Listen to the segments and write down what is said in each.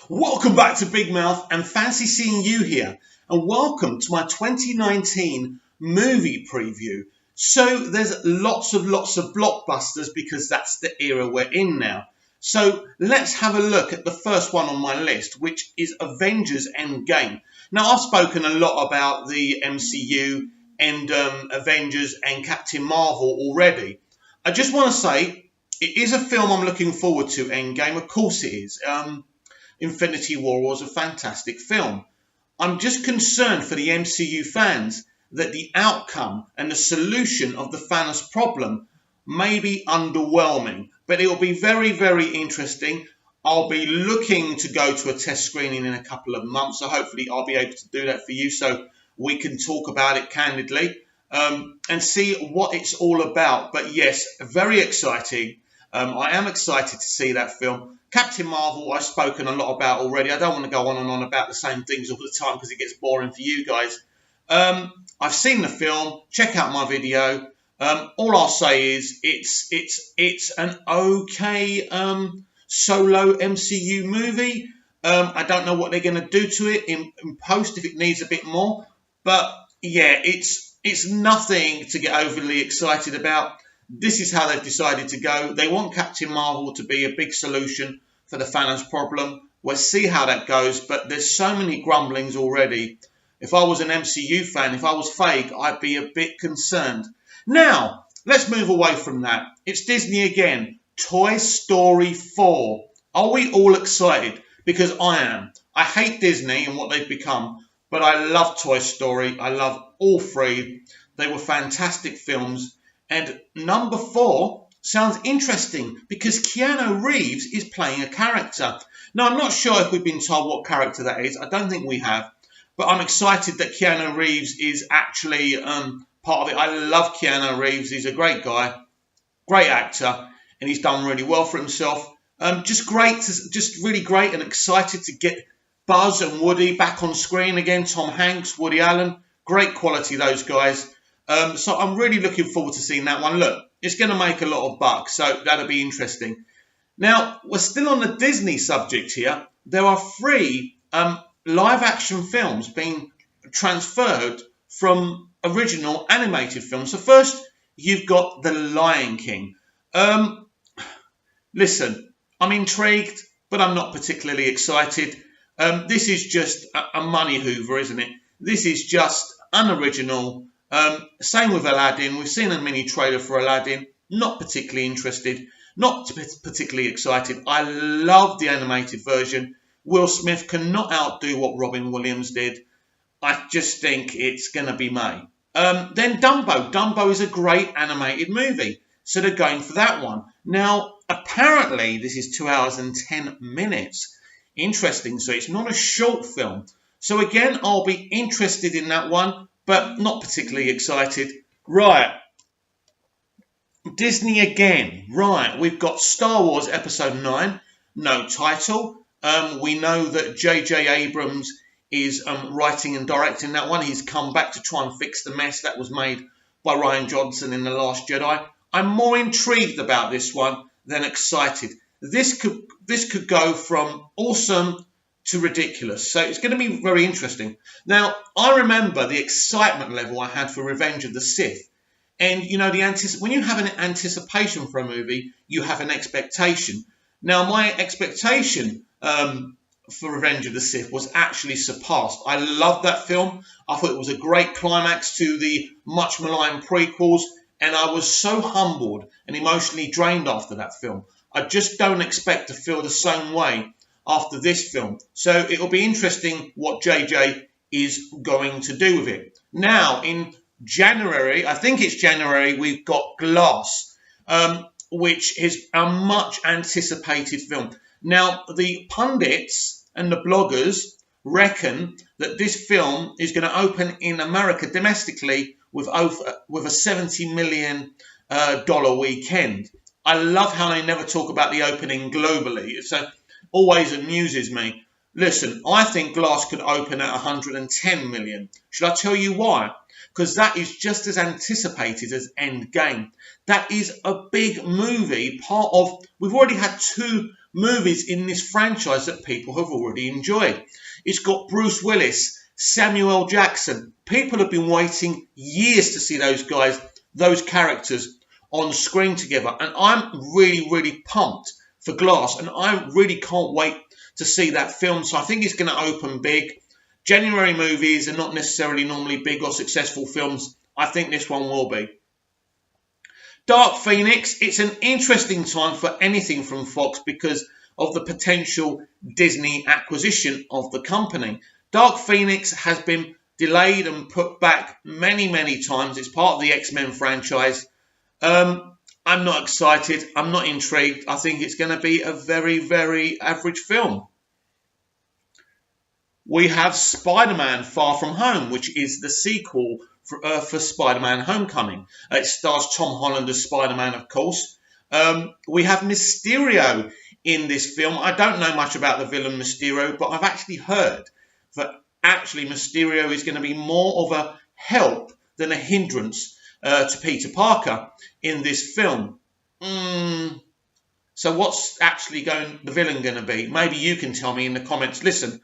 Welcome back to Big Mouth and fancy seeing you here. And welcome to my 2019 movie preview. So there's lots of blockbusters because that's the era we're in now. So let's have a look at the first one on my list, which is Avengers Endgame. Now I've spoken a lot about the MCU and Avengers and Captain Marvel already. I just want to say it is a film I'm looking forward to, Endgame. Of course it is. Infinity War was a fantastic film. I'm just concerned for the MCU fans that the outcome and the solution of the Thanos problem may be underwhelming, but it will be very, very interesting. I'll be looking to go to a test screening in a couple of months, so hopefully I'll be able to do that for you so we can talk about it candidly and see what it's all about. But yes, very exciting. I am excited to see that film. Captain Marvel, I've spoken a lot about already. I don't want to go on and on about the same things all the time because it gets boring for you guys. I've seen the film. Check out my video. All I'll say is it's an okay solo MCU movie. I don't know what they're going to do to it in post if it needs a bit more. But yeah, it's nothing to get overly excited about. This is how they've decided to go. They want Captain Marvel to be a big solution for the Thanos problem. We'll see how that goes, but there's so many grumblings already. If I was an MCU fan, if I was fake, I'd be a bit concerned. Now, let's move away from that. It's Disney again. Toy Story 4. Are we all excited? Because I am. I hate Disney and what they've become, but I love Toy Story. I love all three. They were fantastic films. And number 4 sounds interesting because Keanu Reeves is playing a character. Now, I'm not sure if we've been told what character that is. I don't think we have. But I'm excited that Keanu Reeves is actually part of it. I love Keanu Reeves. He's a great guy, great actor, and he's done really well for himself. Just really great and excited to get Buzz and Woody back on screen again. Tom Hanks, Woody Allen, great quality, those guys. So I'm really looking forward to seeing that one. Look, it's going to make a lot of bucks, so that'll be interesting. Now, we're still on the Disney subject here. There are 3 live-action films being transferred from original animated films. So first, you've got The Lion King. Listen, I'm intrigued, but I'm not particularly excited. This is just a money hoover, isn't it? This is just unoriginal. Same with Aladdin. We've seen a mini trailer for Aladdin. Not particularly interested. Not particularly excited. I love the animated version. Will Smith cannot outdo what Robin Williams did. I just think it's going to be May. Then Dumbo. Dumbo is a great animated movie. So they're going for that one. Now, apparently, this is 2 hours and 10 minutes. Interesting. So it's not a short film. So again, I'll be interested in that one, but not particularly excited. Right. Disney again. Right. We've got Star Wars Episode 9. No title. We know that J.J. Abrams is writing and directing that one. He's come back to try and fix the mess that was made by Rian Johnson in The Last Jedi. I'm more intrigued about this one than excited. This could go from awesome to ridiculous. So it's going to be very interesting. Now, I remember the excitement level I had for Revenge of the Sith. And, you know, when you have an anticipation for a movie, you have an expectation. Now, my expectation for Revenge of the Sith was actually surpassed. I loved that film. I thought it was a great climax to the much maligned prequels. And I was so humbled and emotionally drained after that film. I just don't expect to feel the same way after this film. So it'll be interesting what JJ is going to do with it. Now, in January, I think it's January, we've got Glass, which is a much anticipated film. Now, the pundits and the bloggers reckon that this film is going to open in America domestically with a $70 million weekend. I love how they never talk about the opening globally. It's always amuses me. Listen, I think Glass could open at 110 million. Should I tell you why? Because that is just as anticipated as Endgame. That is a big movie. We've already had 2 movies in this franchise that people have already enjoyed. It's got Bruce Willis, Samuel L. Jackson. People have been waiting years to see those guys, those characters on screen together. And I'm really, really pumped for Glass. And I really can't wait to see that film. So I think it's going to open big. January movies are not necessarily normally big or successful films. I think this one will be. Dark Phoenix, it's an interesting time for anything from Fox because of the potential Disney acquisition of the company. Dark Phoenix has been delayed and put back many, many times. It's part of the X-Men franchise. I'm not excited. I'm not intrigued. I think it's going to be a very, very average film. We have Spider-Man Far From Home, which is the sequel for Spider-Man Homecoming. It stars Tom Holland as Spider-Man, of course. We have Mysterio in this film. I don't know much about the villain Mysterio, but I've actually heard that actually Mysterio is going to be more of a help than a hindrance to Peter Parker in this film. So what's actually the villain going to be? Maybe you can tell me in the comments. Listen,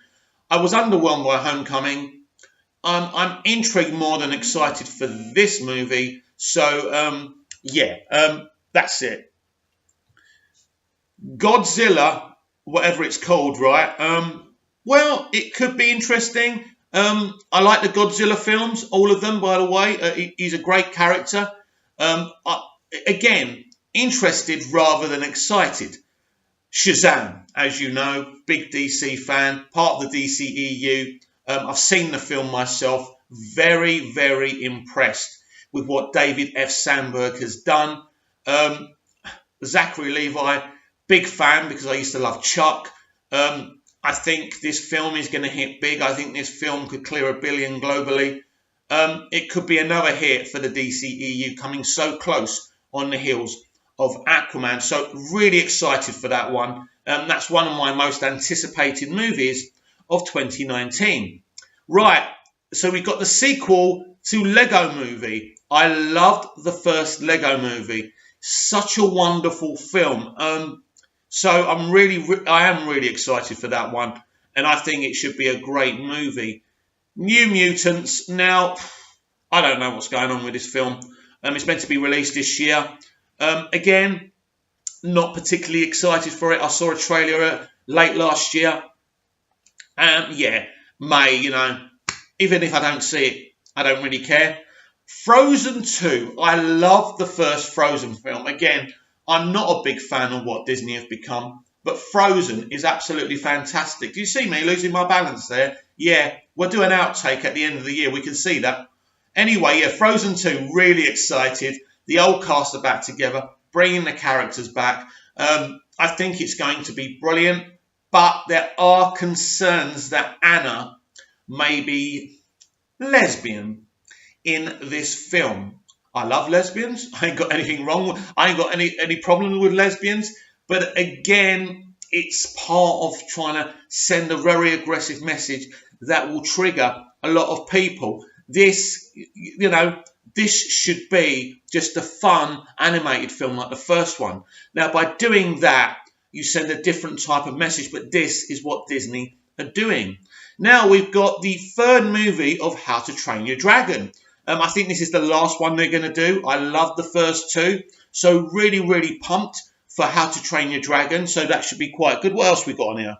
I was underwhelmed by Homecoming. I'm intrigued more than excited for this movie. So, that's it. Godzilla, whatever it's called, right? Well, it could be interesting. I like the Godzilla films, all of them, by the way. He's a great character. Again, interested rather than excited. Shazam, as you know, big DC fan, part of the DCEU. I've seen the film myself. Very, very impressed with what David F. Sandberg has done. Zachary Levi, big fan because I used to love Chuck. I think this film is going to hit big. I think this film could clear $1 billion globally. It could be another hit for the DCEU, coming so close on the heels of Aquaman. So really excited for that one. That's one of my most anticipated movies of 2019. Right, so we've got the sequel to Lego Movie. I loved the first Lego Movie. Such a wonderful film. So I am really excited for that one, and I think it should be a great movie. New Mutants. Now, I don't know what's going on with this film. It's meant to be released this year. Again, not particularly excited for it. I saw a trailer late last year. May, even if I don't see it, I don't really care. Frozen 2. I love the first Frozen film. Again, I'm not a big fan of what Disney have become, but Frozen is absolutely fantastic. Do you see me losing my balance there? Yeah, we'll do an outtake at the end of the year. We can see that. Anyway, Frozen 2, really excited. The old cast are back together, bringing the characters back. I think it's going to be brilliant, but there are concerns that Anna may be lesbian in this film. I love lesbians. I ain't got anything wrong. I ain't got any problem with lesbians. But again, it's part of trying to send a very aggressive message that will trigger a lot of people. This should be just a fun animated film like the first one. Now, by doing that, you send a different type of message. But this is what Disney are doing. Now we've got the third movie of How to Train Your Dragon. I think this is the last one they're going to do. I love the first two. So really, really pumped for How to Train Your Dragon. So that should be quite good. What else we got on here?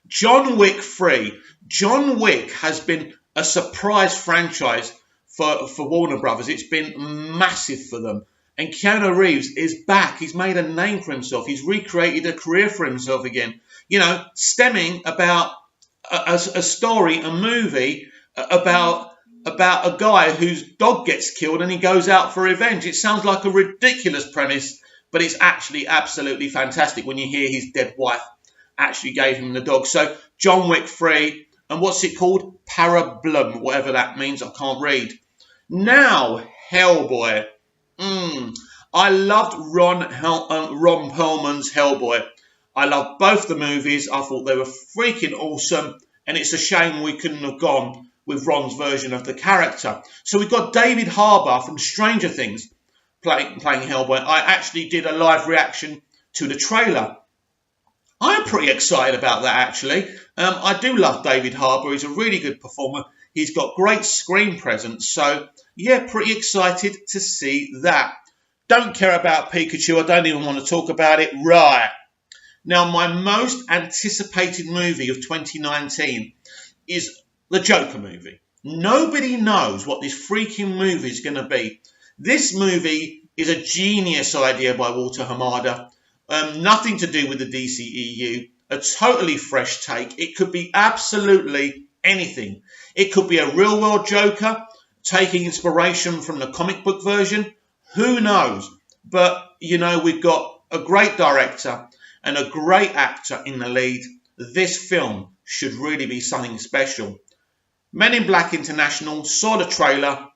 John Wick 3. John Wick has been a surprise franchise for Warner Brothers. It's been massive for them. And Keanu Reeves is back. He's made a name for himself. He's recreated a career for himself again. Stemming about a story, a movie about a guy whose dog gets killed and he goes out for revenge. It sounds like a ridiculous premise, but it's actually absolutely fantastic when you hear his dead wife actually gave him the dog. So John Wick 3, and what's it called? Parablum, whatever that means. I can't read. Now, Hellboy. I loved Ron Perlman's Hellboy. I loved both the movies. I thought they were freaking awesome, and it's a shame we couldn't have gone with Ron's version of the character. So we've got David Harbour from Stranger Things playing Hellboy. I actually did a live reaction to the trailer. I'm pretty excited about that, actually. I do love David Harbour. He's a really good performer. He's got great screen presence. So, yeah, pretty excited to see that. Don't care about Pikachu. I don't even want to talk about it. Right. Now, my most anticipated movie of 2019 is the Joker movie. Nobody knows what this freaking movie is going to be. This movie is a genius idea by Walter Hamada. Nothing to do with the DCEU. A totally fresh take. It could be absolutely anything. It could be a real-world Joker taking inspiration from the comic book version. Who knows? But, you know, we've got a great director and a great actor in the lead. This film should really be something special. Men in Black International, saw the trailer.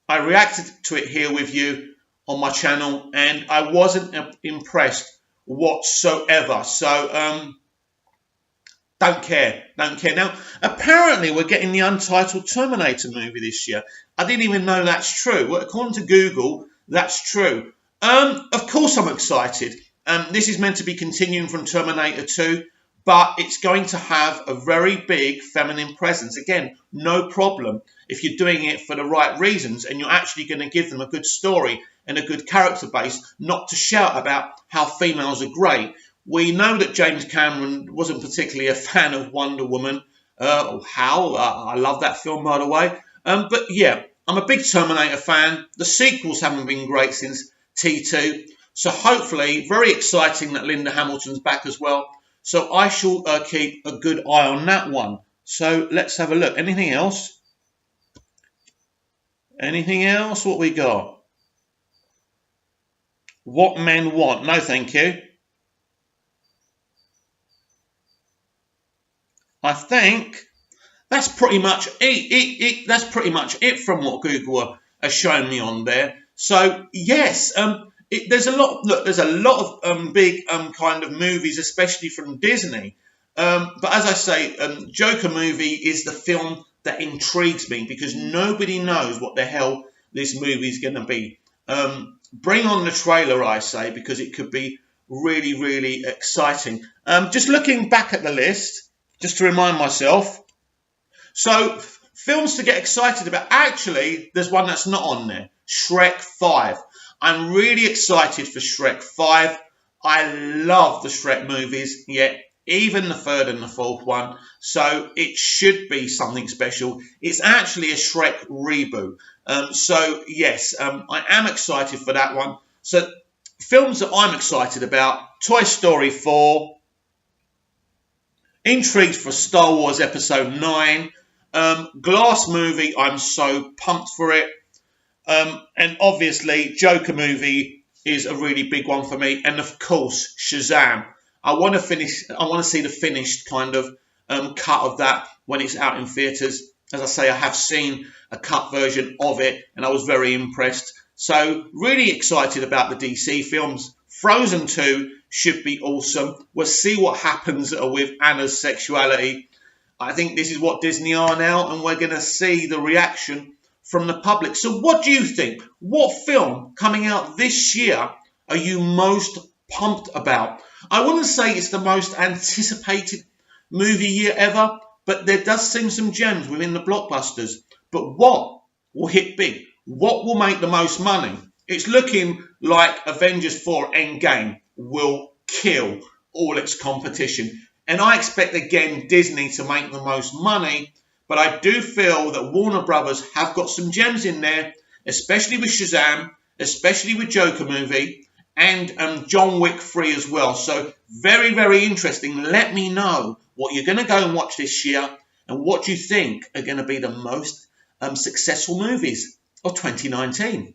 I reacted to it here with you on my channel, and I wasn't impressed whatsoever. So, don't care. Now, apparently we're getting the untitled Terminator movie this year. I didn't even know that's true. Well, according to Google, that's true. Of course I'm excited. This is meant to be continuing from Terminator 2, but it's going to have a very big feminine presence. Again, no problem if you're doing it for the right reasons and you're actually going to give them a good story and a good character base, not to shout about how females are great. We know that James Cameron wasn't particularly a fan of Wonder Woman. I love that film, by the way. But yeah, I'm a big Terminator fan. The sequels haven't been great since T2. So hopefully, very exciting that Linda Hamilton's back as well. So I shall keep a good eye on that one. So let's have a look. Anything else? Anything else? What we got? What Men Want. No, thank you. I think that's pretty much it. That's pretty much it from what Google has shown me on there. So yes, there's a lot. Look, there's a lot of big kind of movies, especially from Disney. But as I say, Joker movie is the film that intrigues me because nobody knows what the hell this movie is going to be. Bring on the trailer, I say, because it could be really, really exciting. Just looking back at the list, just to remind myself. So, films to get excited about. Actually, there's one that's not on there. Shrek 5. I'm really excited for Shrek 5. I love the Shrek movies, yet even the third and the fourth one. So it should be something special. It's actually a Shrek reboot. So yes, I am excited for that one. So films that I'm excited about. Toy Story 4. Intrigued for Star Wars Episode 9. Glass movie, I'm so pumped for it. And obviously, Joker movie is a really big one for me. And of course, Shazam. I want to see the finished kind of cut of that when it's out in theatres. As I say, I have seen a cut version of it, and I was very impressed. So, really excited about the DC films. Frozen 2 should be awesome. We'll see what happens with Anna's sexuality. I think this is what Disney are now, and we're going to see the reaction from the public. So what do you think? What film coming out this year are you most pumped about? I wouldn't say it's the most anticipated movie year ever, but there does seem some gems within the blockbusters. But what will hit big? What will make the most money? It's looking like Avengers 4 Endgame will kill all its competition. And I expect, again, Disney to make the most money. But I do feel that Warner Brothers have got some gems in there, especially with Shazam, especially with Joker movie, and John Wick 3 as well. So very, very interesting. Let me know what you're going to go and watch this year and what you think are going to be the most successful movies of 2019.